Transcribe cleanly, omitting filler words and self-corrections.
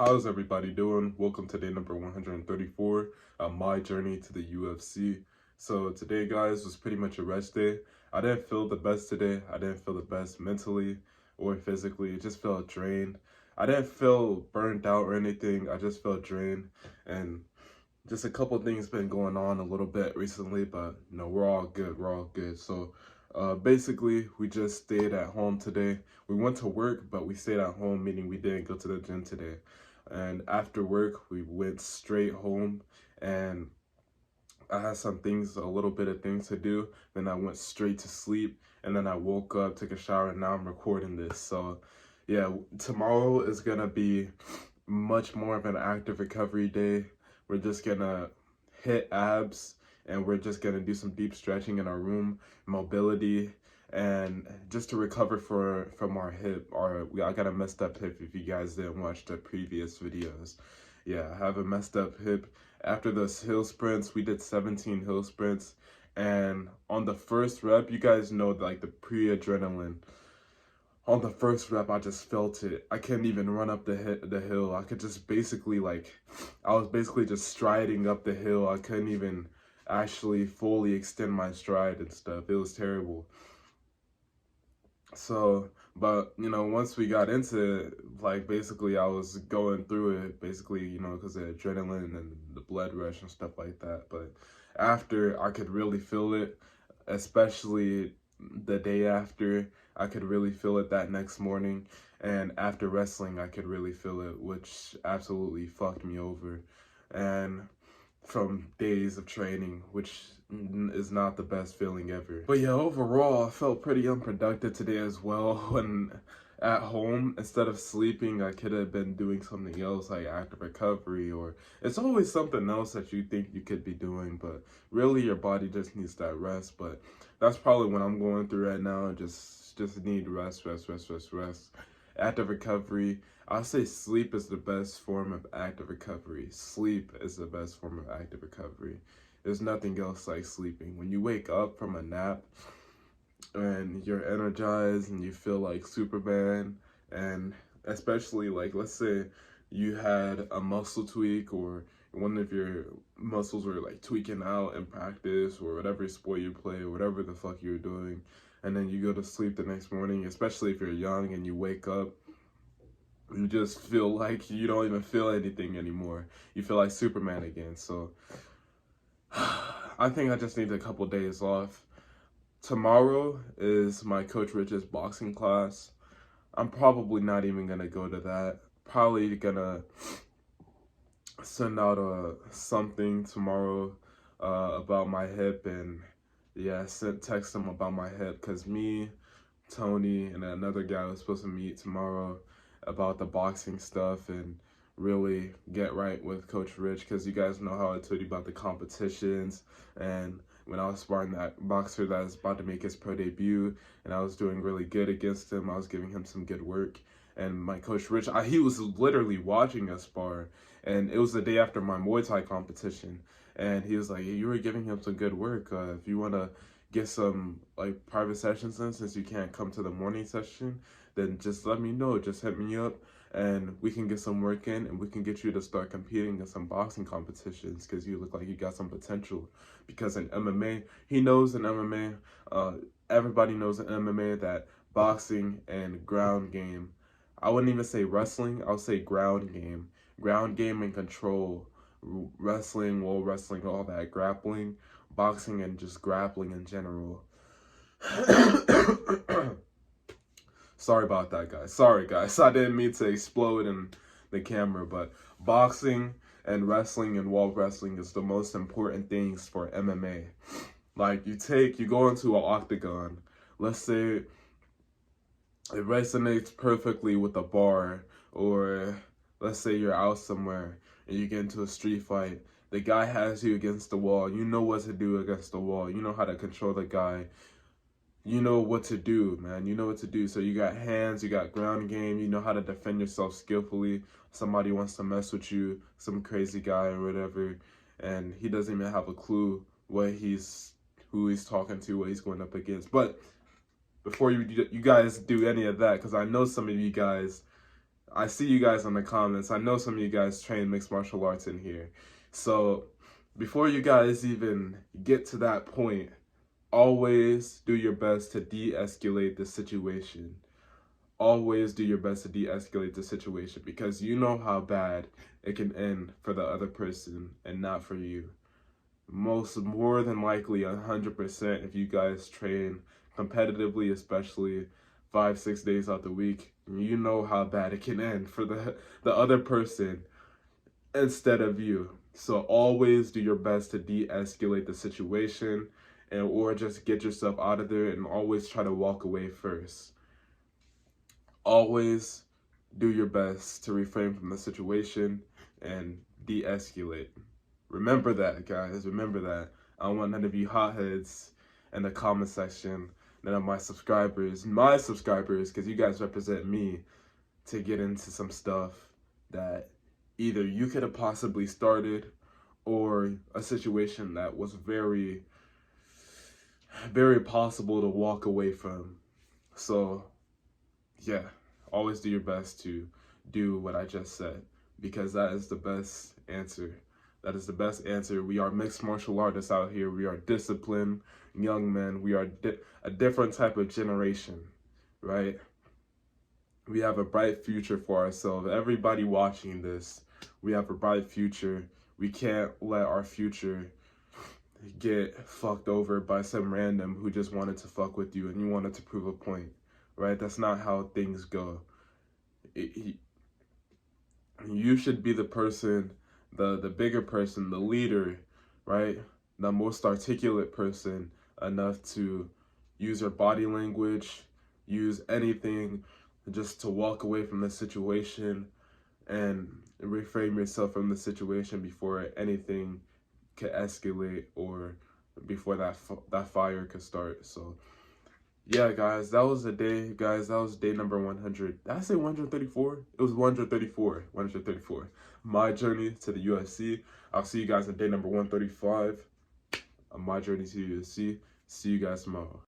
How's everybody doing? Welcome to day number 134 on my journey to the UFC. So today, guys, was pretty much a rest day. I didn't feel the best today. I didn't feel the best mentally or physically. It just felt drained. I didn't feel burnt out or anything. I just felt drained. And just a couple things been going on a little bit recently, but we're all good. We're all good. So basically, we just stayed at home today. We went to work, but we stayed at home, meaning we didn't go to the gym today. And after work, we went straight home, and I had a little bit of things to do. Then I went straight to sleep, and then I woke up, took a shower, and now I'm recording this. So yeah, tomorrow is gonna be much more of an active recovery day. We're just gonna hit abs, and we're just gonna do some deep stretching in our room, mobility, and just to recover from our hip. I got a messed up hip if you guys didn't watch the previous videos. Yeah, I have a messed up hip. After those hill sprints, we did 17 hill sprints, and on the first rep, you guys know, like, the pre-adrenaline. On the first rep, I just felt it. I couldn't even run up the hill. I could just basically, I was basically just striding up the hill. I couldn't even actually fully extend my stride and stuff. It was terrible. So, but, once we got into it, basically I was going through it, basically, because of adrenaline and the blood rush and stuff like that. But after, I could really feel it, especially the day after. I could really feel it that next morning. And after wrestling, I could really feel it, which absolutely fucked me over. And from days of training, which is not the best feeling ever. But yeah, overall, I felt pretty unproductive today as well. When at home, instead of sleeping, I could have been doing something else, like active recovery, or it's always something else that you think you could be doing, but really your body just needs that rest. But that's probably what I'm going through right now. Just need rest. Active recovery. I'll say sleep is the best form of active recovery. Sleep is the best form of active recovery. There's nothing else like sleeping. When you wake up from a nap and you're energized and you feel like Superman, and especially, like, let's say you had a muscle tweak, or one of your muscles were like tweaking out in practice or whatever sport you play or whatever the fuck you're doing, and then you go to sleep the next morning, especially if you're young, and you wake up, you just feel like you don't even feel anything anymore. You feel like Superman again. So I think I just need a couple days off. Tomorrow is my Coach Rich's boxing class. I'm probably not even gonna go to that. Probably gonna send out something tomorrow about my hip, and yeah, text them about my hip, because me, Tony, and another guy was supposed to meet tomorrow about the boxing stuff and really get right with Coach Rich, because you guys know how I told you about the competitions, and when I was sparring that boxer that was about to make his pro debut, and I was doing really good against him. I was giving him some good work, and my Coach Rich, he was literally watching us spar, and it was the day after my Muay Thai competition, and he was like, hey, you were giving him some good work. If you want to get some like private sessions in, since you can't come to the morning session, then just let me know. Just hit me up, and we can get some work in, and we can get you to start competing in some boxing competitions, because you look like you got some potential. Because in MMA, he knows in MMA, everybody knows in MMA that boxing and ground game, I wouldn't even say wrestling, I would say ground game and control, wrestling, wall wrestling, all that, grappling, boxing, and just grappling in general. Sorry about that, guys. Sorry, guys. I didn't mean to explode in the camera, but boxing and wrestling and wall wrestling is the most important things for MMA. Like, you go into an octagon. Let's say it resonates perfectly with a bar, or let's say you're out somewhere and you get into a street fight. The guy has you against the wall. You know what to do against the wall. You know how to control the guy. You know what to do, man. You know what to do. So you got hands, you got ground game, you know how to defend yourself skillfully. Somebody wants to mess with you, some crazy guy or whatever, and he doesn't even have a clue who he's talking to, what he's going up against. But before you guys do any of that, because I know some of you guys I see you guys in the comments. I know some of you guys train mixed martial arts in here. So before you guys even get to that point, always do your best to de-escalate the situation. Always do your best to de-escalate the situation, because you know how bad it can end for the other person and not for you. More than likely 100%, if you guys train competitively, especially 5-6 days out the week, you know how bad it can end for the other person instead of you. So always do your best to de-escalate the situation, and or just get yourself out of there, and always try to walk away first. Always do your best to refrain from the situation and de-escalate. Remember that, guys. Remember that. I don't want none of you hotheads in the comment section, none of my subscribers, because you guys represent me, to get into some stuff that either you could have possibly started, or a situation that was very, very possible to walk away from. So, yeah, always do your best to do what I just said, because that is the best answer. That is the best answer. We are mixed martial artists out here. We are disciplined young men. We are a different type of generation, right? We have a bright future for ourselves. Everybody watching this, we have a bright future. We can't let our future get fucked over by some random who just wanted to fuck with you and you wanted to prove a point, right? That's not how things go. You should be the person, the bigger person, the leader, right? The most articulate person enough to use your body language, use anything just to walk away from the situation and reframe yourself from the situation before anything could escalate, or before that fire could start. So yeah, guys, that was the day, guys. That was day number 100. Did I say 134? It was 134. 134. My journey to the UFC. I'll see you guys on day number 135 on my journey to the UFC. See you guys tomorrow.